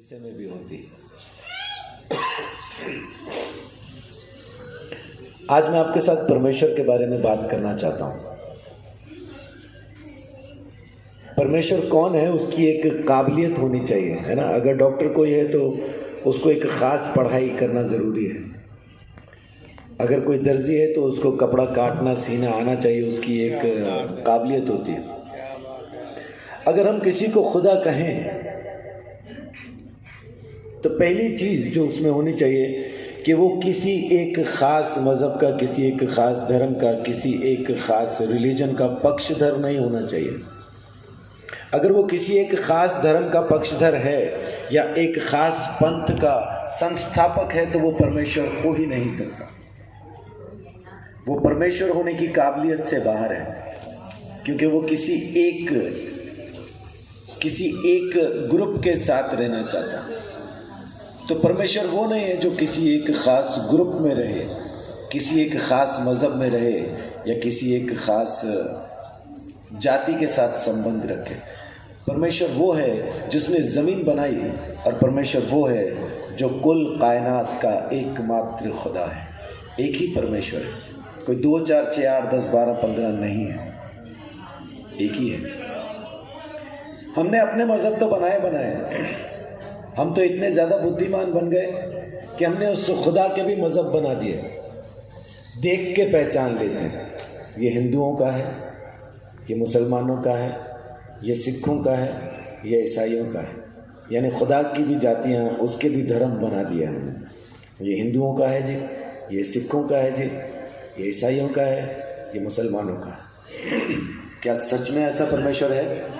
हिस्से में भी होती। आज मैं आपके साथ परमेश्वर के बारे में बात करना चाहता हूँ। परमेश्वर कौन है, उसकी एक काबिलियत होनी चाहिए, है ना। अगर डॉक्टर कोई है तो उसको एक ख़ास पढ़ाई करना ज़रूरी है। अगर कोई दर्जी है तो उसको कपड़ा काटना सीना आना चाहिए, उसकी एक काबिलियत होती है। अगर हम किसी को खुदा कहें तो पहली चीज़ जो उसमें होनी चाहिए कि वो किसी एक ख़ास मज़हब का, किसी एक ख़ास धर्म का, किसी एक ख़ास रिलीजन का पक्षधर नहीं होना चाहिए। अगर वो किसी एक ख़ास धर्म का पक्षधर है या एक ख़ास पंथ का संस्थापक है तो वो परमेश्वर हो ही नहीं सकता। वो परमेश्वर होने की काबिलियत से बाहर है, क्योंकि वो किसी एक ग्रुप के साथ रहना चाहता है। तो परमेश्वर वो नहीं है जो किसी एक ख़ास ग्रुप में रहे, किसी एक ख़ास मज़हब में रहे या किसी एक ख़ास जाति के साथ संबंध रखे। परमेश्वर वो है जिसने ज़मीन बनाई, और परमेश्वर वो है जो कुल कायनात का एकमात्र खुदा है। एक ही परमेश्वर है, कोई 2 4 6 8 10 12 15 नहीं है, एक ही है। हमने अपने मज़हब तो बनाए, हम तो इतने ज़्यादा बुद्धिमान बन गए कि हमने उस खुदा के भी मज़हब बना दिए। देख के पहचान लेते हैं, ये हिंदुओं का है, ये मुसलमानों का है, ये सिखों का है, ये ईसाइयों का है। यानी खुदा की भी जातियाँ, उसके भी धर्म बना दिया हमने। ये हिंदुओं का है जी, ये सिखों का है जी, ये ईसाइयों का है, ये मुसलमानों का है। क्या सच में ऐसा परमेश्वर है?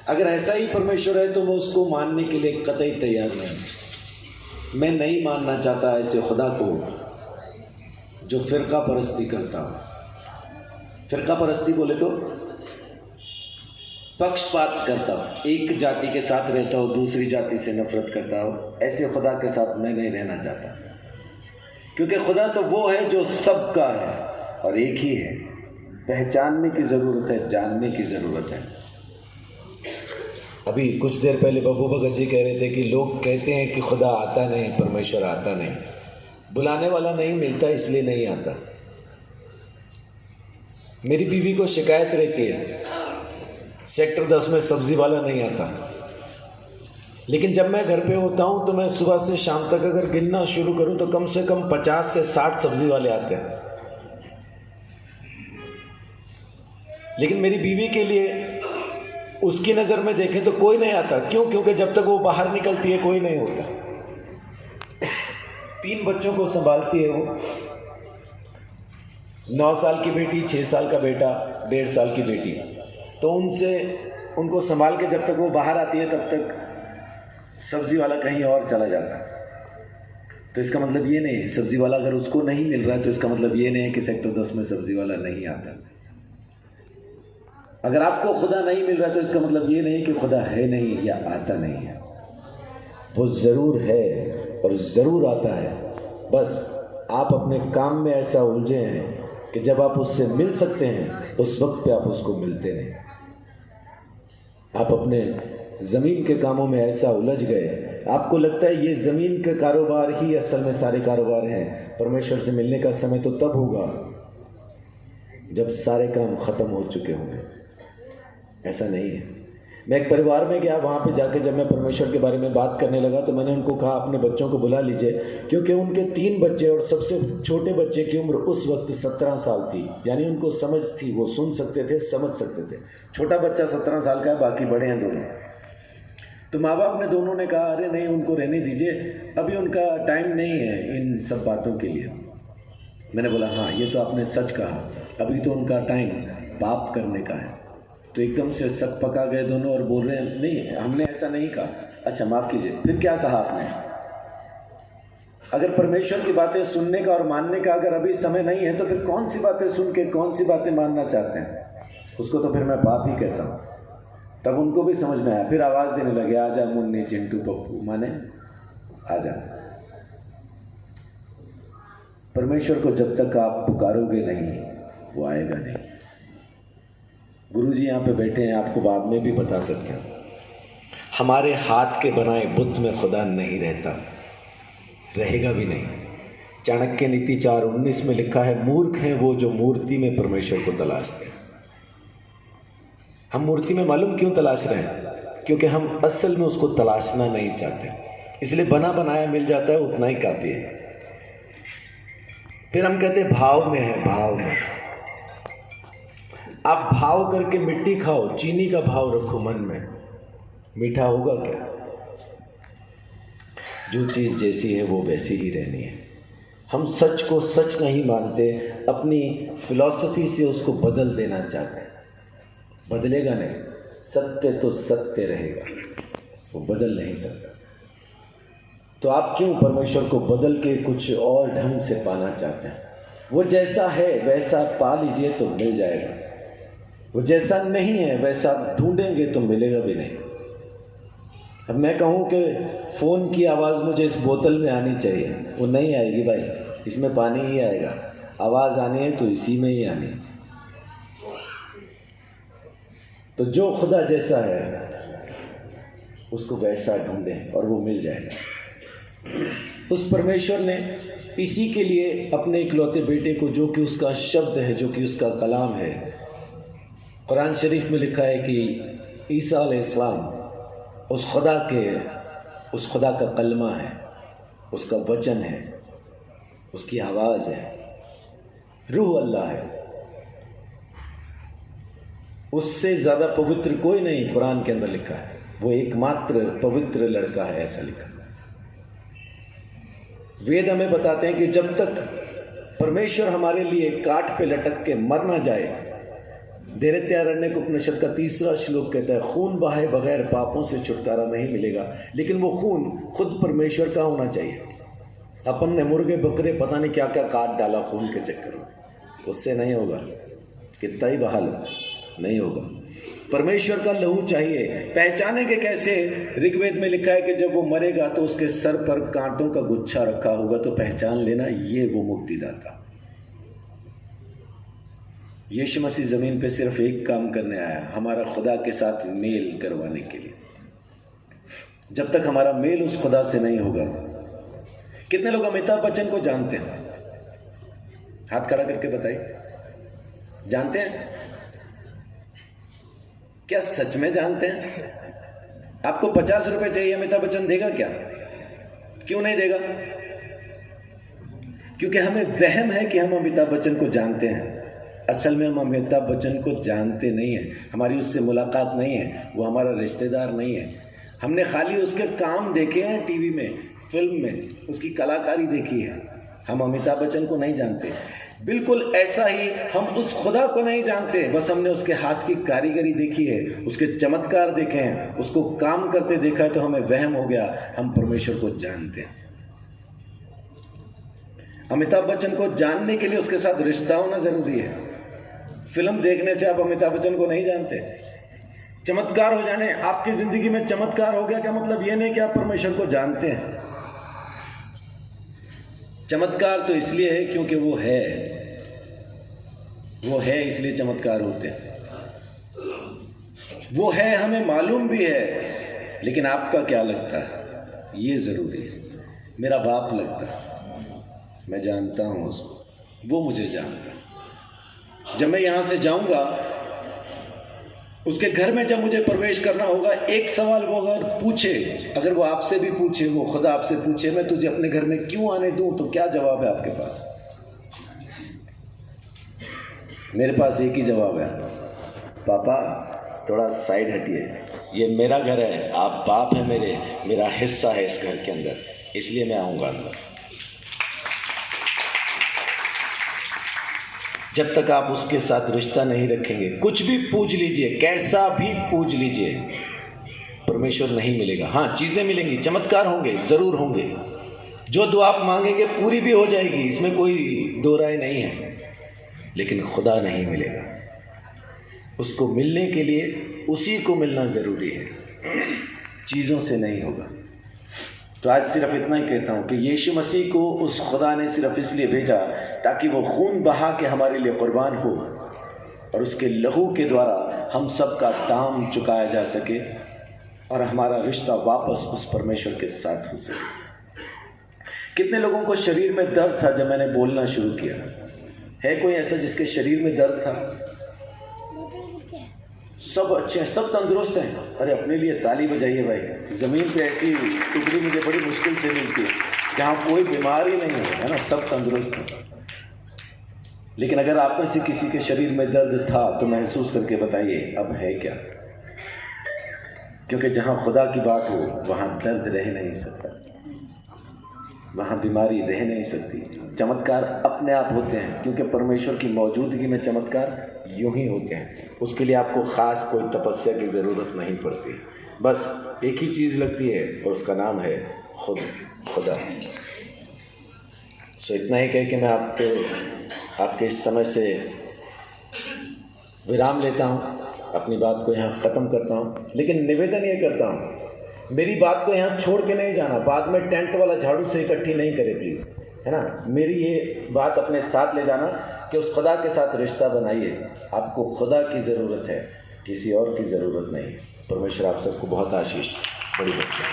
अगर ऐसा ही परमेश्वर है तो मैं उसको मानने के लिए कतई तैयार नहीं। मैं नहीं मानना चाहता ऐसे खुदा को जो फ़िरका परस्ती करता हो। फ़िरका परस्ती बोले तो पक्षपात करता हो, एक जाति के साथ रहता हो, दूसरी जाति से नफरत करता हो। ऐसे खुदा के साथ मैं नहीं रहना चाहता, क्योंकि खुदा तो वो है जो सबका है और एक ही है। पहचानने की ज़रूरत है, जानने की ज़रूरत है। अभी कुछ देर पहले बब्बू भगत जी कह रहे थे कि लोग कहते हैं कि खुदा आता नहीं, परमेश्वर आता नहीं, बुलाने वाला नहीं मिलता इसलिए नहीं आता। मेरी बीवी को शिकायत रहती है सेक्टर 10 में सब्जी वाला नहीं आता, लेकिन जब मैं घर पे होता हूँ तो मैं सुबह से शाम तक अगर गिनना शुरू करूँ तो कम से कम 50 से 60 सब्जी वाले आते हैं। लेकिन मेरी बीवी के लिए, उसकी नज़र में देखें तो कोई नहीं आता। क्यों? क्योंकि जब तक वो बाहर निकलती है कोई नहीं होता। 3 बच्चों को संभालती है वो, 9 साल की बेटी, 6 साल का बेटा, 1.5 साल की बेटी। तो उनको संभाल के जब तक वो बाहर आती है तब तक सब्ज़ी वाला कहीं और चला जाता है। तो इसका मतलब ये नहीं है, सब्ज़ी वाला अगर उसको नहीं मिल रहा है तो इसका मतलब ये नहीं है कि सेक्टर 10 में सब्ज़ी वाला नहीं आता। अगर आपको खुदा नहीं मिल रहा तो इसका मतलब ये नहीं कि खुदा है नहीं या आता नहीं है। वो ज़रूर है और ज़रूर आता है। बस आप अपने काम में ऐसा उलझे हैं कि जब आप उससे मिल सकते हैं उस वक्त पे आप उसको मिलते नहीं। आप अपने ज़मीन के कामों में ऐसा उलझ गए, आपको लगता है ये ज़मीन के कारोबार ही असल में सारे कारोबार हैं। परमेश्वर से मिलने का समय तो तब होगा जब सारे काम ख़त्म हो चुके होंगे। ऐसा नहीं है। मैं एक परिवार में गया, वहाँ पे जाके जब मैं परमेश्वर के बारे में बात करने लगा तो मैंने उनको कहा अपने बच्चों को बुला लीजिए, क्योंकि उनके 3 बच्चे और सबसे छोटे बच्चे की उम्र उस वक्त 17 साल थी। यानी उनको समझ थी, वो सुन सकते थे, समझ सकते थे। छोटा बच्चा 17 साल का है, बाकी बड़े हैं दोनों। तो माँ बाप ने दोनों ने कहा अरे नहीं, उनको रहने दीजिए, अभी उनका टाइम नहीं है इन सब बातों के लिए। मैंने बोला हाँ, ये तो आपने सच कहा, अभी तो उनका टाइम पाप करने का है। तो एकदम से सक पका गए दोनों और बोल रहे हैं नहीं, हमने ऐसा नहीं कहा। अच्छा माफ़ कीजिए, फिर क्या कहा आपने? अगर परमेश्वर की बातें सुनने का और मानने का अगर अभी समय नहीं है तो फिर कौन सी बातें सुन के कौन सी बातें मानना चाहते हैं? उसको तो फिर मैं पाप ही कहता हूँ। तब उनको भी समझ में आया, फिर आवाज़ देने लगे आजा मुन्नी चिंटू पप्पू, माने आजा। परमेश्वर को जब तक आप पुकारोगे नहीं वो आएगा नहीं। गुरुजी यहाँ पे बैठे हैं, आपको बाद में भी बता सकते हैं। हमारे हाथ के बनाए बुत में खुदा नहीं रहता, रहेगा भी नहीं। चाणक्य नीति 4:19 में लिखा है, मूर्ख हैं वो जो मूर्ति में परमेश्वर को तलाशते हैं। हम मूर्ति में मालूम क्यों तलाश रहे हैं? क्योंकि हम असल में उसको तलाशना नहीं चाहते, इसलिए बना बनाया मिल जाता है, उतना ही काफ़ी है। फिर हम कहते हैं भाव में है, भाव में। आप भाव करके मिट्टी खाओ, चीनी का भाव रखो मन में, मीठा होगा क्या? जो चीज़ जैसी है वो वैसी ही रहनी है। हम सच को सच नहीं मानते, अपनी फिलॉसफी से उसको बदल देना चाहते हैं। बदलेगा नहीं, सत्य तो सत्य रहेगा, वो बदल नहीं सकता। तो आप क्यों परमेश्वर को बदल के कुछ और ढंग से पाना चाहते हैं? वो जैसा है वैसा पा लीजिए तो मिल जाएगा, वो जैसा नहीं है वैसा ढूंढेंगे तो मिलेगा भी नहीं। अब मैं कहूँ कि फ़ोन की आवाज़ मुझे इस बोतल में आनी चाहिए, वो नहीं आएगी भाई, इसमें पानी ही आएगा। आवाज़ आनी है तो इसी में ही आनी है। तो जो खुदा जैसा है उसको वैसा ढूंढें और वो मिल जाएगा। उस परमेश्वर ने इसी के लिए अपने इकलौते बेटे को, जो कि उसका शब्द है, जो कि उसका कलाम है, कुरान शरीफ में लिखा है कि ईसा अलैहिस्सलाम उस खुदा का कलमा है, उसका वचन है, उसकी आवाज़ है, रूह अल्लाह है। उससे ज़्यादा पवित्र कोई नहीं कुरान के अंदर लिखा है, वो एकमात्र पवित्र लड़का है, ऐसा लिखा है। वेद हमें बताते हैं कि जब तक परमेश्वर हमारे लिए काठ पे लटक के मर ना जाए, दैत्यारण्यक उपनिषद का 3रा श्लोक कहता है, खून बहाए बगैर पापों से छुटकारा नहीं मिलेगा। लेकिन वो खून खुद परमेश्वर का होना चाहिए। अपन ने मुर्गे बकरे पता नहीं क्या क्या काट डाला खून के चक्कर में, उससे नहीं होगा, कितना ही बहाल नहीं होगा। परमेश्वर का लहू चाहिए। पहचानेंगे कैसे? ऋग्वेद में लिखा है कि जब वो मरेगा तो उसके सर पर कांटों का गुच्छा रखा होगा, तो पहचान लेना ये वो मुक्तिदाता। यीशु मसीह ज़मीन पे सिर्फ एक काम करने आया, हमारा खुदा के साथ मेल करवाने के लिए। जब तक हमारा मेल उस खुदा से नहीं होगा। कितने लोग अमिताभ बच्चन को जानते हैं? हाथ खड़ा करके बताइए, जानते हैं? क्या सच में जानते हैं? आपको 50 रुपए चाहिए, अमिताभ बच्चन देगा क्या? क्यों नहीं देगा? क्योंकि हमें वहम है कि हम अमिताभ बच्चन को जानते हैं। असल में हम अमिताभ बच्चन को जानते नहीं हैं, हमारी उससे मुलाकात नहीं है, वो हमारा रिश्तेदार नहीं है। हमने खाली उसके काम देखे हैं टीवी में, फिल्म में, उसकी कलाकारी देखी है। हम अमिताभ बच्चन को नहीं जानते। बिल्कुल ऐसा ही हम उस खुदा को नहीं जानते, बस हमने उसके हाथ की कारीगरी देखी है, उसके चमत्कार देखे हैं, उसको काम करते देखा है, तो हमें वहम हो गया हम परमेश्वर को जानते हैं। अमिताभ बच्चन को जानने के लिए उसके साथ रिश्ता होना जरूरी है। फिल्म देखने से आप अमिताभ बच्चन को नहीं जानते। चमत्कार हो जाने, आपकी जिंदगी में चमत्कार हो गया, क्या मतलब ये नहीं कि आप परमेश्वर को जानते हैं। चमत्कार तो इसलिए है क्योंकि वो है इसलिए चमत्कार होते हैं। वो है, हमें मालूम भी है, लेकिन आपका क्या लगता है ये जरूरी है। मेरा बाप लगता है, मैं जानता हूं उसको, वो मुझे जानता है। जब मैं यहां से जाऊंगा, उसके घर में जब मुझे प्रवेश करना होगा, एक सवाल वो अगर पूछे, अगर वो आपसे भी पूछे, वो खुदा आपसे पूछे, मैं तुझे अपने घर में क्यों आने दूं, तो क्या जवाब है आपके पास? मेरे पास एक ही जवाब है, पापा थोड़ा साइड हटिए, ये मेरा घर है, आप बाप है मेरे, मेरा हिस्सा है इस घर के अंदर, इसलिए मैं आऊँगा अंदर। जब तक आप उसके साथ रिश्ता नहीं रखेंगे, कुछ भी पूछ लीजिए, कैसा भी पूछ लीजिए, परमेश्वर नहीं मिलेगा। हाँ, चीज़ें मिलेंगी, चमत्कार होंगे, ज़रूर होंगे। जो दुआ आप मांगेंगे पूरी भी हो जाएगी, इसमें कोई दो राय नहीं है, लेकिन खुदा नहीं मिलेगा। उसको मिलने के लिए उसी को मिलना ज़रूरी है, चीज़ों से नहीं होगा। तो आज सिर्फ इतना ही कहता हूँ कि यीशु मसीह को उस खुदा ने सिर्फ इसलिए भेजा ताकि वो खून बहा के हमारे लिए कुर्बान हो, और उसके लहू के द्वारा हम सब का दाम चुकाया जा सके, और हमारा रिश्ता वापस उस परमेश्वर के साथ हो सके। कितने लोगों को शरीर में दर्द था जब मैंने बोलना शुरू किया? है कोई ऐसा जिसके शरीर में दर्द था? सब अच्छे हैं, सब तंदुरुस्त हैं। अरे अपने लिए ताली बजाइए भाई। ज़मीन पे ऐसी टुकड़ी मुझे बड़ी मुश्किल से मिलती है जहाँ कोई बीमारी नहीं है ना, सब तंदुरुस्त हैं। लेकिन अगर आप में से किसी के शरीर में दर्द था तो महसूस करके बताइए अब है क्या? क्योंकि जहाँ खुदा की बात हो वहाँ दर्द रह नहीं सकता, वहाँ बीमारी रह नहीं सकती। चमत्कार अपने आप होते हैं, क्योंकि परमेश्वर की मौजूदगी में चमत्कार यूं ही होते हैं। उसके लिए आपको ख़ास कोई तपस्या की ज़रूरत नहीं पड़ती, बस एक ही चीज़ लगती है और उसका नाम है खुदा। सो इतना ही कह के मैं आपके इस समय से विराम लेता हूँ, अपनी बात को यहाँ ख़त्म करता हूँ। लेकिन निवेदन ये करता हूँ, मेरी बात को यहाँ छोड़ के नहीं जाना, बाद में टेंट वाला झाड़ू से इकट्ठी नहीं करे प्लीज़, है ना। मेरी ये बात अपने साथ ले जाना कि उस खुदा के साथ रिश्ता बनाइए। आपको खुदा की ज़रूरत है, किसी और की ज़रूरत नहीं। परमेश्वर आप सबको बहुत आशीष बड़ी बख्शे।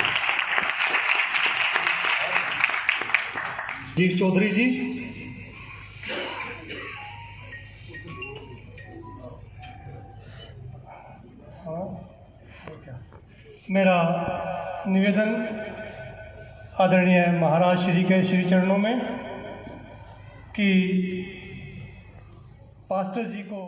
दीप चौधरी जी। मेरा निवेदन आदरणीय महाराज श्री के श्री चरणों में कि पास्टर जी को